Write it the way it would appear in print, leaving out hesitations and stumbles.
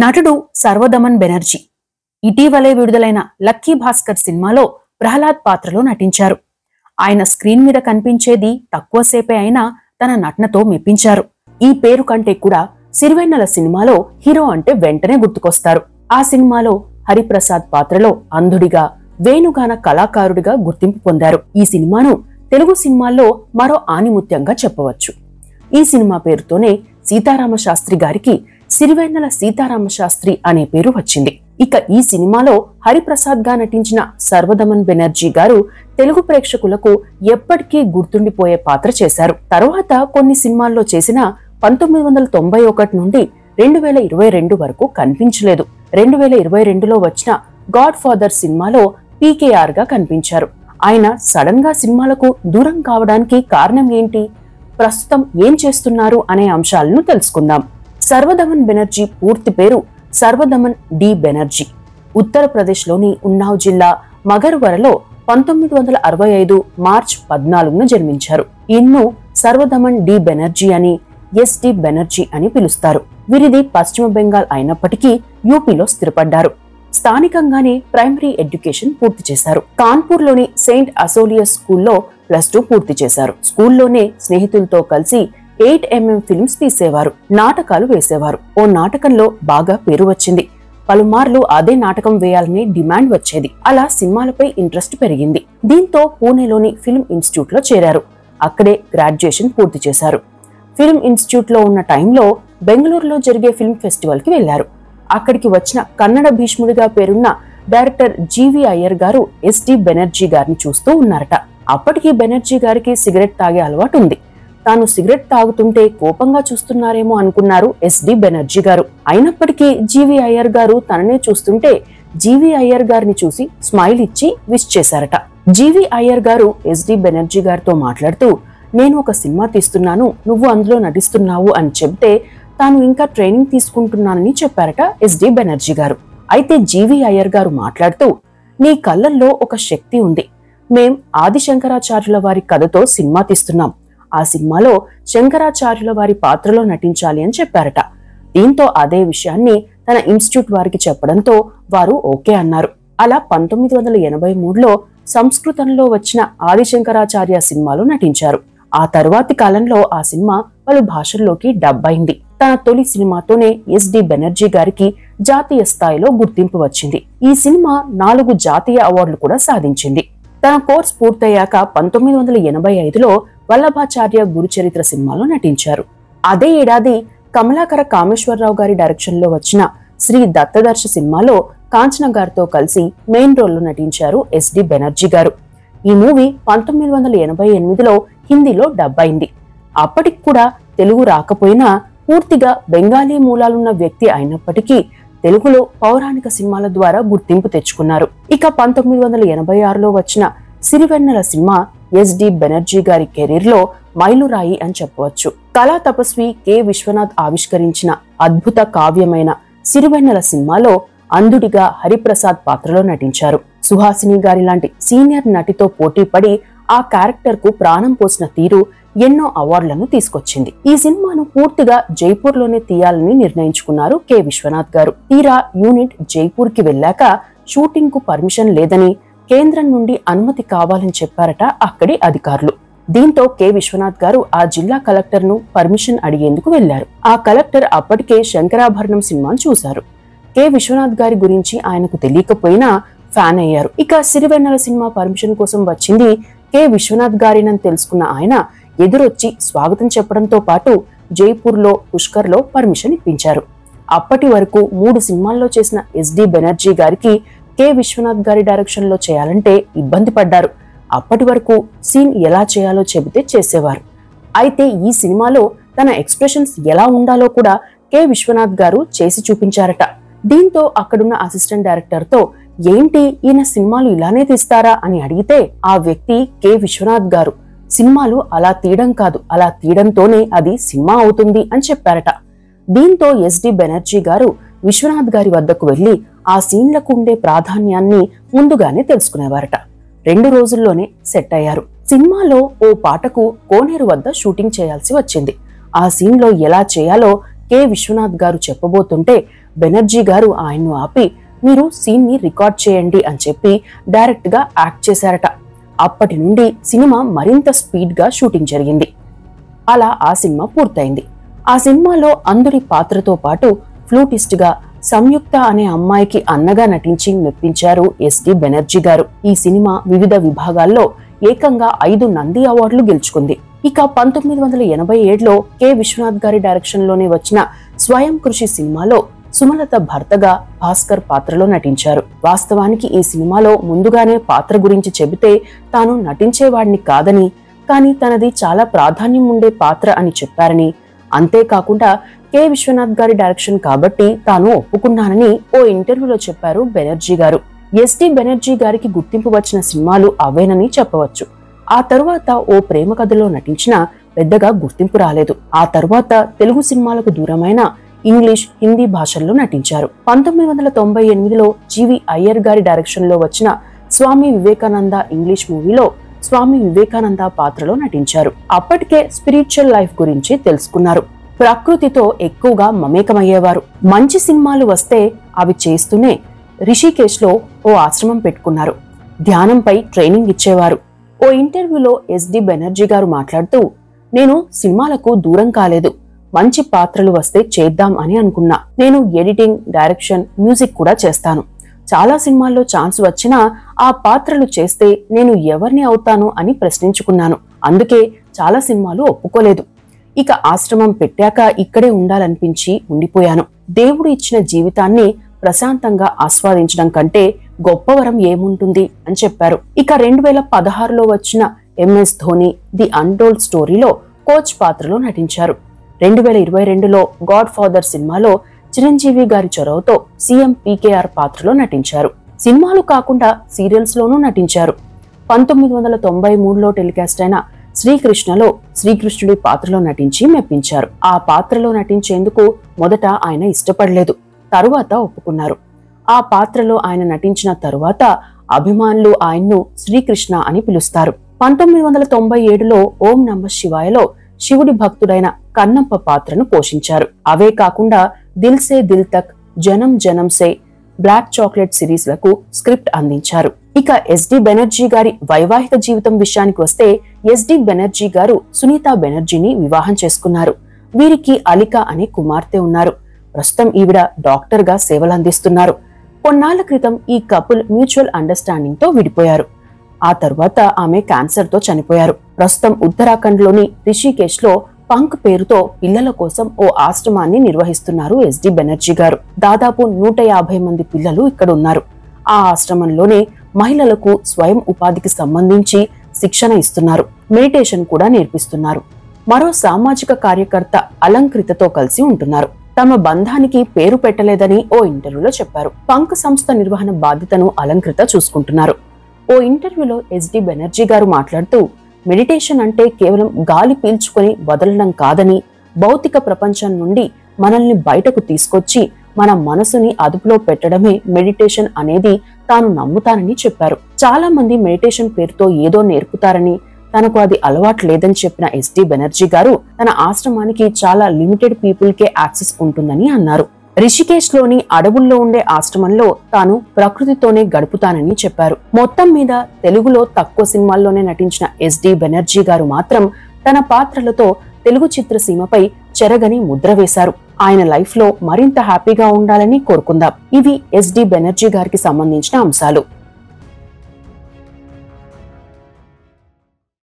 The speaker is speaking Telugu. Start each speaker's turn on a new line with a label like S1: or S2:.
S1: నటుడు సర్వదమన్ బెనర్జీ ఇటీవలే విడుదలైన లక్కీ భాస్కర్ సినిమాలో ప్రహ్లాద్ పాత్రలో నటించారు. ఆయన స్క్రీన్ మీద కనిపించేది తక్కువసేపే అయినా తన నటనతో మెప్పించారు. ఈ పేరు కంటే కూడా సిరివెన్నెల సినిమాలో హీరో అంటే వెంటనే గుర్తుకొస్తారు. ఆ సినిమాలో హరిప్రసాద్ పాత్రలో అంధుడిగా వేణుగాన కళాకారుడిగా గుర్తింపు పొందారు. ఈ సినిమాను తెలుగు సినిమాల్లో మరో ఆణిముత్యంగా చెప్పవచ్చు. ఈ సినిమా పేరుతోనే సీతారామశాస్త్రి గారికి సిరివెన్నెల సీతారామశాస్త్రి అనే పేరు వచ్చింది. ఇక ఈ సినిమాలో హరిప్రసాద్ గా నటించిన సర్వదమన్ బెనర్జీ గారు తెలుగు ప్రేక్షకులకు ఎప్పటికీ గుర్తుండిపోయే పాత్ర చేశారు. తరువాత కొన్ని సినిమాల్లో చేసిన 1991 నుండి 2022 వరకు కనిపించలేదు. 2022లో వచ్చిన గాడ్ ఫాదర్ సినిమాలో పీకేఆర్ గా కనిపించారు. ఆయన సడన్ గా సినిమాలకు దూరం కావడానికి కారణం ఏంటి, ప్రస్తుతం ఏం చేస్తున్నారు అనే అంశాలను తెలుసుకుందాం. సర్వదమన్ బెనర్జీ పూర్తి పేరు సర్వదమన్ డి బెనర్జీ. ఉత్తరప్రదేశ్లోని ఉన్నావ్ జిల్లా మగర్వరలో 1965 మార్చ్ 14న జన్మించారు. ఈయన్ను సర్వదమన్ డి బెనర్జీ అని, ఎస్డి బెనర్జీ అని పిలుస్తారు. వీరిది పశ్చిమ బెంగాల్ అయినప్పటికీ యూపీలో స్థిరపడ్డారు. స్థానికంగానే ప్రైమరీ ఎడ్యుకేషన్ పూర్తి చేశారు. కాన్పూర్లోని సెయింట్ అసోలియస్ స్కూల్లో +2 పూర్తి చేశారు. స్కూల్లోనే స్నేహితులతో కలిసి 8mm ఫిల్మ్స్ తీసేవారు. నాటకాలు వేసేవారు. ఓ నాటకంలో బాగా పేరు వచ్చింది. పలుమార్లు అదే నాటకం వేయాలని డిమాండ్ వచ్చేది. అలా సినిమాలపై ఇంట్రెస్ట్ పెరిగింది. దీంతో పూణేలోని ఫిల్మ్ ఇన్స్టిట్యూట్ లో చేరారు. అక్కడే గ్రాడ్యుయేషన్ పూర్తి చేశారు. ఫిల్మ్ ఇన్స్టిట్యూట్ లో ఉన్న టైంలో బెంగళూరులో జరిగే ఫిల్మ్ ఫెస్టివల్ కి వెళ్లారు. అక్కడికి వచ్చిన కన్నడ భీష్ముడిగా పేరున్న డైరెక్టర్ జీవి అయ్యర్ గారు ఎస్డి బెనర్జీ గారిని చూస్తూ ఉన్నారట. అప్పటికి బెనర్జీ గారికి సిగరెట్ తాగే అలవాటు ఉంది. తాను సిగరెట్ తాగుతుంటే కోపంగా చూస్తున్నారేమో అనుకున్నారు ఎస్డి బెనర్జీ గారు. అయినప్పటికీ జీవి అయ్యర్ గారు తననే చూస్తుంటే జీవి అయ్యర్ గారిని చూసి స్మైల్ ఇచ్చి విష్ చేశారట. జీవి అయ్యర్ గారు ఎస్డి బెనర్జీ గారితో మాట్లాడుతూ, నేను ఒక సినిమా తీస్తున్నాను, నువ్వు అందులో నటిస్తున్నావు అని చెబితే తాను ఇంకా ట్రైనింగ్ తీసుకుంటున్నానని చెప్పారట ఎస్డి బెనర్జీ గారు. అయితే జీవి అయ్యర్ గారు మాట్లాడుతూ, నీ కళ్ళల్లో ఒక శక్తి ఉంది. మేం ఆదిశంకరాచార్యుల వారి కథతో సినిమా తీస్తున్నాం. ఆ సినిమాలో శంకరాచార్యుల వారి పాత్రలో నటించాలి అని చెప్పారట. దీంతో అదే విషయాన్ని తన ఇన్స్టిట్యూట్ వారికి చెప్పడంతో వారు ఓకే అన్నారు. అలా 1983లో సంస్కృతంలో వచ్చిన ఆదిశంకరాచార్య సినిమాలో నటించారు. ఆ తరువాతి కాలంలో ఆ సినిమా పలు భాషల్లోకి డబ్ అయింది. తన తొలి సినిమాతోనే ఎస్డి బెనర్జీ గారికి జాతీయ స్థాయిలో గుర్తింపు వచ్చింది. ఈ సినిమా 4 జాతీయ అవార్డులు కూడా సాధించింది. తన కోర్స్ పూర్తయ్యాక 1985లో వల్లభాచార్య గురుచరిత్ర సినిమాలో నటించారు. అదే ఏడాది కమలాకర కామేశ్వరరావు గారి డైరెక్షన్ లో వచ్చిన శ్రీ దత్తదర్శ సినిమాలో కాంచన గారితో కలిసి మెయిన్ రోల్లో నటించారు ఎస్డి బెనర్జీ గారు. ఈ మూవీ 1988లో హిందీలో డబ్ అయింది. అప్పటికి కూడా తెలుగు రాకపోయినా పూర్తిగా బెంగాలీ మూలాలున్న వ్యక్తి అయినప్పటికీ తెలుగులో పౌరాణిక సినిమాల ద్వారా గుర్తింపు తెచ్చుకున్నారు. ఇక 1986లో వచ్చిన సిరివెన్నెల సినిమా ఎస్డి బెనర్జీ గారి కెరీర్ లో మైలురాయి అని చెప్పవచ్చు. కళా తపస్వి కె విశ్వనాథ్ ఆవిష్కరించిన అద్భుత కావ్యమైన సిరివెన్నెల సినిమాలో అంధుడిగా హరిప్రసాద్ పాత్రలో నటించారు. సుహాసిని గారి లాంటి సీనియర్ నటితో పోటీ పడి ఆ క్యారెక్టర్ కు ప్రాణం పోసిన తీరు ఎన్నో అవార్డులను తీసుకొచ్చింది. ఈ సినిమాను పూర్తిగా జైపూర్ లోనే తీయాలని నిర్ణయించుకున్నారు కె విశ్వనాథ్ గారు. తీరా యూనిట్ జైపూర్ కి వెళ్లాక షూటింగ్ కు పర్మిషన్ లేదని, కేంద్రం నుండి అనుమతి కావాలని చెప్పారట అక్కడి అధికారులు. దీంతో కె విశ్వనాథ్ గారు ఆ జిల్లా కలెక్టర్ ను పర్మిషన్ అడిగేందుకు వెళ్లారు. ఆ కలెక్టర్ అప్పటికే శంకరాభరణం సినిమాను చూశారు. కె విశ్వనాథ్ గారి గురించి ఆయనకు తెలియకపోయినా ఫ్యాన్ అయ్యారు. ఇక సిరివెన్నెల సినిమా పర్మిషన్ కోసం వచ్చింది కె విశ్వనాథ్ గారినని తెలుసుకున్న ఆయన ఎదురొచ్చి స్వాగతం చెప్పడంతో పాటు జైపూర్ లో పుష్కర్ లో పర్మిషన్ ఇప్పించారు. అప్పటి వరకు 3 సినిమాల్లో చేసిన ఎస్డి బెనర్జీ గారికి కె విశ్వనాథ్ గారి డైరెక్షన్ లో చేయాలంటే ఇబ్బంది పడ్డారు. అప్పటి వరకు సీన్ ఎలా చేయాలో చెబితే చేసేవారు. అయితే ఈ సినిమాలో తన ఎక్స్ప్రెషన్స్ ఎలా ఉండాలో కూడా కె విశ్వనాథ్ గారు చేసి చూపించారట. దీంతో అక్కడున్న అసిస్టెంట్ డైరెక్టర్ తో, ఏంటి ఈయన సినిమాలు ఇలానే తీస్తారా అని అడిగితే ఆ వ్యక్తి కె విశ్వనాథ్ గారు, సినిమాలు అలా తీయడం కాదు, అలా తీయడంతోనే అది సినిమా అవుతుంది అని చెప్పారట. దీంతో ఎస్డి బెనర్జీ గారు విశ్వనాథ్ గారి వద్దకు వెళ్లి ఆ సీన్లకు ఉండే ప్రాధాన్యాన్ని ముందుగానే తెలుసుకునేవారట. 2 రోజుల్లోనే సెట్ అయ్యారు. సినిమాలో ఓ పాటకు కోనేరు వద్ద షూటింగ్ చేయాల్సి వచ్చింది. ఆ సీన్ లో ఎలా చేయాలో కె విశ్వనాథ్ గారు చెప్పబోతుంటే బెనర్జీ గారు ఆయన్ను ఆపి మీరు సీన్ ని రికార్డ్ చేయండి అని చెప్పి డైరెక్ట్ గా యాక్ట్ చేశారట. అప్పటి నుండి సినిమా మరింత స్పీడ్ గా షూటింగ్ జరిగింది. అలా ఆ సినిమా పూర్తయింది. ఆ సినిమాలో అంధుడి పాత్రతో పాటు ఫ్లూటిస్ట్ గా సంయుక్త అనే అమ్మాయికి అన్నగా నటించి మెప్పించారు ఎస్డి బెనర్జీ గారు. ఈ సినిమా వివిధ విభాగాల్లో ఏకంగా 5 నంది అవార్డులు గెలుచుకుంది. ఇక 1987లో కె విశ్వనాథ్ గారి డైరెక్షన్ లోనే వచ్చిన స్వయం కృషి సినిమాలో సుమలత భర్తగా భాస్కర్ పాత్రలో నటించారు. వాస్తవానికి ఈ సినిమాలో ముందుగానే పాత్ర గురించి చెబితే తాను నటించేవాడిని కాదని, కానీ తనది చాలా ప్రాధాన్యం ఉండే పాత్ర అని చెప్పారని, అంతేకాకుండా కె విశ్వనాథ్ గారి డైరెక్షన్ కాబట్టి తాను ఒప్పుకున్నానని ఓ ఇంటర్వ్యూలో చెప్పారు బెనర్జీ గారు. ఎస్డి బెనర్జీ గారికి గుర్తింపు వచ్చిన సినిమాలు అవేనని చెప్పవచ్చు. ఆ తరువాత ఓ ప్రేమ కథలో నటించినా పెద్దగా గుర్తింపు రాలేదు. ఆ తరువాత తెలుగు సినిమాలకు దూరమైన ఇంగ్లీష్, హిందీ భాషల్లో నటించారు. 1998లో జీవి అయ్యర్ గారి డైరెక్షన్ లో వచ్చిన స్వామి వివేకానంద ఇంగ్లీష్ మూవీలో స్వామి వివేకానంద పాత్రలో నటించారు. అప్పటికే స్పిరిచువల్ లైఫ్ గురించి తెలుసుకున్నారు. ప్రకృతితో ఎక్కువగా మమేకమయ్యేవారు. మంచి సినిమాలు వస్తే అవి చేస్తూనే రిషికేశ్ లో ఓ ఆశ్రమం పెట్టుకున్నారు. ధ్యానంపై ట్రైనింగ్ ఇచ్చేవారు. ఓ ఇంటర్వ్యూలో ఎస్డి బెనర్జీ గారు మాట్లాడుతూ, నేను సినిమాలకు దూరం కాలేదు, మంచి పాత్రలు వస్తే చేద్దాం అని అనుకున్నా. నేను ఎడిటింగ్, డైరెక్షన్, మ్యూజిక్ కూడా చేస్తాను. చాలా సినిమాల్లో ఛాన్స్ వచ్చినా ఆ పాత్రలు చేస్తే నేను ఎవరిని అవుతాను అని ప్రశ్నించుకున్నాను. అందుకే చాలా సినిమాలు ఒప్పుకోలేదు. ఇక ఆశ్రమం పెట్టాక ఇక్కడే ఉండాలనిపించి ఉండిపోయాను. దేవుడు ఇచ్చిన జీవితాన్ని ప్రశాంతంగా ఆస్వాదించడం కంటే గొప్పవరం ఏముంటుంది అని చెప్పారు. ఇక 2016లో వచ్చిన ఎంఎస్ ధోని ది అన్టోల్డ్ స్టోరీలో కోచ్ పాత్రలో నటించారు. 2022లో గాడ్ ఫాదర్ సినిమాలో చిరంజీవి గారి చొరవతో సీఎం పీకేఆర్ పాత్రలో నటించారు. సినిమాలు కాకుండా సీరియల్స్ లోనూ నటించారు. 1993లో టెలికాస్ట్ అయిన శ్రీకృష్ణలో శ్రీకృష్ణుడి పాత్రలో నటించి మెప్పించారు. ఆ పాత్రలో నటించేందుకు మొదట ఆయన ఇష్టపడలేదు, తరువాత ఒప్పుకున్నారు. ఆ పాత్రలో ఆయన నటించిన తరువాత అభిమానులు ఆయన్ను శ్రీకృష్ణ అని పిలుస్తారు. 1997లో ఓం నమః శివాయలో శివుడి భక్తుడైన కన్నప్ప పాత్రను పోషించారు. అవే కాకుండా దిల్ సే దిల్ తక్, జనం జనం సే, బ్లాక్ చాక్లెట్ సిరీస్ లకు స్క్రిప్ట్ అందించారు. ఇక ఎస్డి బెనర్జీ గారి వైవాహిక జీవితం విషయానికి వస్తే ఎస్డి బెనర్జీ గారు సునీత బెనర్జీని వివాహం చేసుకున్నారు. వీరికి అలిక అనే కుమార్తె ఉన్నారు. ప్రస్తుతం ఈవిడ డాక్టర్ గా సేవలందిస్తున్నారు. కొన్నాళ్ల క్రితం ఈ కపుల్ మ్యూచువల్ అండర్స్టాండింగ్ తో విడిపోయారు. ఆ తర్వాత ఆమె క్యాన్సర్ తో చనిపోయారు. ప్రస్తుతం ఉత్తరాఖండ్ లోని రిషికేశ్ లో పంక్ పేరుతో పిల్లల కోసం ఓ ఆశ్రమాన్ని నిర్వహిస్తున్నారు ఎస్డి బెనర్జీ గారు. దాదాపు 150 మంది పిల్లలు ఇక్కడ ఉన్నారు. ఆ ఆశ్రమంలోనే మహిళలకు స్వయం ఉపాధికి సంబంధించి శిక్షణ ఇస్తున్నారు. మెడిటేషన్ కూడా నేర్పిస్తున్నారు. మరో సామాజిక కార్యకర్త అలంకృతతో కలిసి ఉంటున్నారు. తమ బంధానికి పేరు పెట్టలేదని ఓ ఇంటర్వ్యూలో చెప్పారు. పంక్ సంస్థ నిర్వహణ బాధ్యతను అలంకృత చూసుకుంటున్నారు. ఓ ఇంటర్వ్యూలో ఎస్డి బెనర్జీ గారు మాట్లాడుతూ, మెడిటేషన్ అంటే కేవలం గాలి పీల్చుకొని వదలడం కాదని, భౌతిక ప్రపంచం నుండి మనల్ని బయటకు తీసుకొచ్చి మన మనసుని అదుపులో పెట్టడమే మెడిటేషన్ అనేది తాను నమ్ముతానని చెప్పారు. చాలా మంది మెడిటేషన్ పేరుతో ఏదో నేర్పుతారని, తనకు అది అలవాటు లేదని చెప్పిన ఎస్డి బెనర్జీ గారు తన ఆశ్రమానికి చాలా లిమిటెడ్ పీపుల్ కే యాక్సెస్ ఉంటుందని అన్నారు. రిషికేశ్ లోని అడవుల్లో ఉండే ఆశ్రమంలో తాను ప్రకృతితోనే గడుపుతానని చెప్పారు. మొత్తం మీద తెలుగులో తక్కువ సినిమాల్లోనే నటించిన ఎస్డి బెనర్జీ గారు మాత్రం తన పాత్రలతో తెలుగు చిత్రసీమపై చెరగని ముద్ర వేశారు. ఆయన లైఫ్ లో మరింత హ్యాపీగా ఉండాలని కోరుకుందాం. ఇవి ఎస్డి బెనర్జీ గారికి సంబంధించిన అంశాలు.